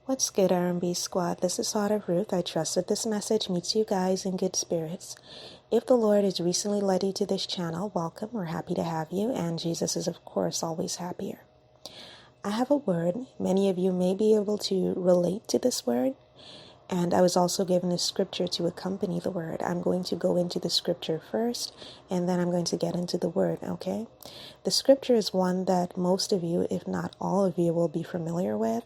What's good, R&B squad? This is Heart of Ruth. I trust that this message meets you guys in good spirits. If the Lord has recently led you to this channel, welcome. We're happy to have you, and Jesus is, of course, always happier. I have a word. Many of you may be able to relate to this word, and I was also given a scripture to accompany the word. I'm going to go into the scripture first, and then I'm going to get into the word, okay? The scripture is one that most of you, if not all of you, will be familiar with.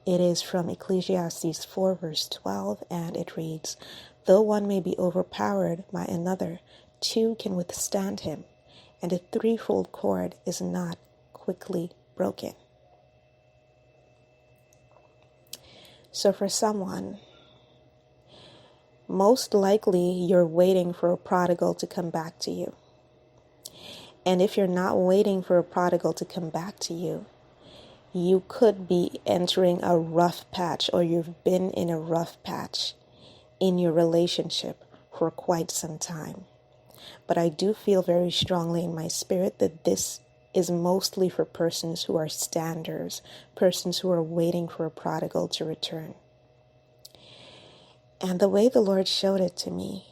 It is from Ecclesiastes 4 verse 12, and it reads, "Though one may be overpowered by another, two can withstand him, and a threefold cord is not quickly broken." So for someone, most likely you're waiting for a prodigal to come back to you. And if you're not waiting for a prodigal to come back to you, you could be entering a rough patch, or you've been in a rough patch in your relationship for quite some time. But I do feel very strongly in my spirit that this is mostly for persons who are standers, persons who are waiting for a prodigal to return. And the way the Lord showed it to me,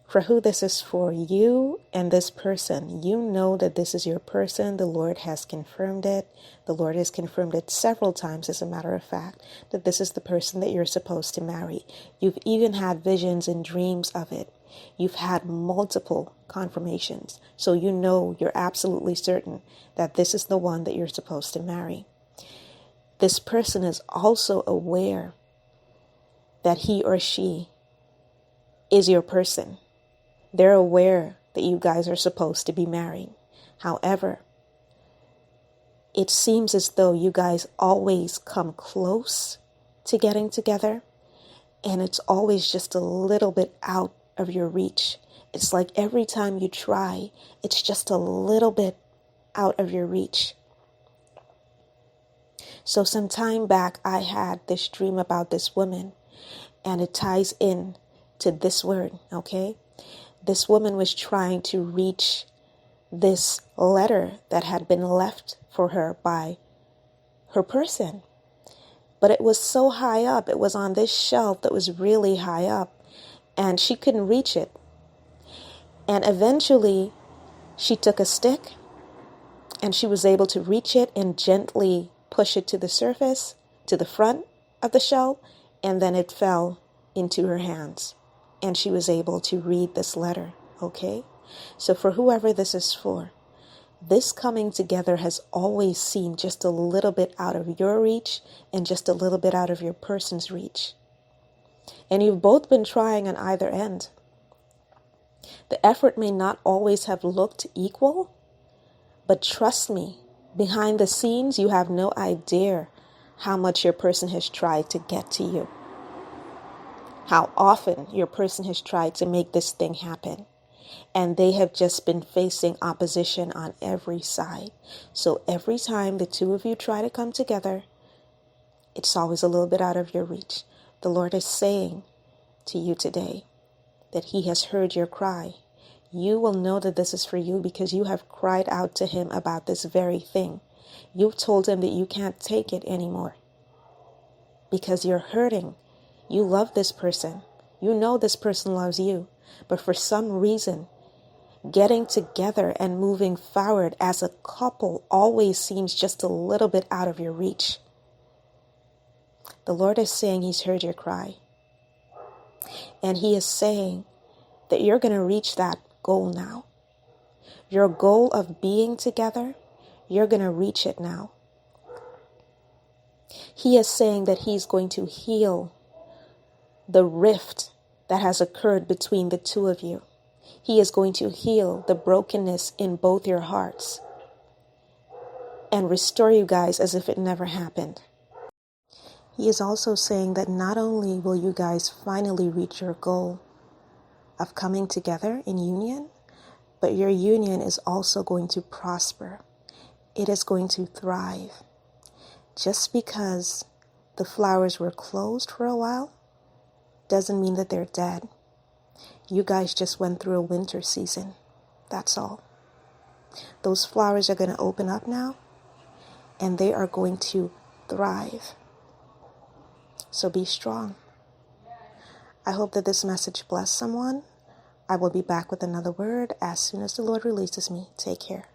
for who this is for, you and this person, you know that this is your person. The Lord has confirmed it. The Lord has confirmed it several times, as a matter of fact, that this is the person that you're supposed to marry. You've even had visions and dreams of it. You've had multiple confirmations. So you know, you're absolutely certain that this is the one that you're supposed to marry. This person is also aware that he or she is your person. They're aware that you guys are supposed to be married. However, it seems as though you guys always come close to getting together, and it's always just a little bit out of your reach. It's like every time you try, it's just a little bit out of your reach. So some time back, I had this dream about this woman, and it ties in to this word, okay? This woman was trying to reach this letter that had been left for her by her person. But it was so high up. It was on this shelf that was really high up, and she couldn't reach it. And eventually, she took a stick, and she was able to reach it and gently push it to the surface, to the front of the shelf, and then it fell into her hands. And she was able to read this letter, okay? So for whoever this is for, this coming together has always seemed just a little bit out of your reach and just a little bit out of your person's reach. And you've both been trying on either end. The effort may not always have looked equal, but trust me, behind the scenes, you have no idea how much your person has tried to get to you. How often your person has tried to make this thing happen, and they have just been facing opposition on every side. So every time the two of you try to come together, it's always a little bit out of your reach. The Lord is saying to you today that He has heard your cry. You will know that this is for you because you have cried out to Him about this very thing. You've told Him that you can't take it anymore because you're hurting. You love this person. You know this person loves you. But for some reason, getting together and moving forward as a couple always seems just a little bit out of your reach. The Lord is saying He's heard your cry. And He is saying that you're going to reach that goal now. Your goal of being together, you're going to reach it now. He is saying that He's going to heal the rift that has occurred between the two of you. He is going to heal the brokenness in both your hearts and restore you guys as if it never happened. He is also saying that not only will you guys finally reach your goal of coming together in union, but your union is also going to prosper. It is going to thrive. Just because the flowers were closed for a while doesn't mean that they're dead. You guys just went through a winter season. That's all. Those flowers are going to open up now, and they are going to thrive. So be strong. I hope that this message blessed someone. I will be back with another word as soon as the Lord releases me. Take care.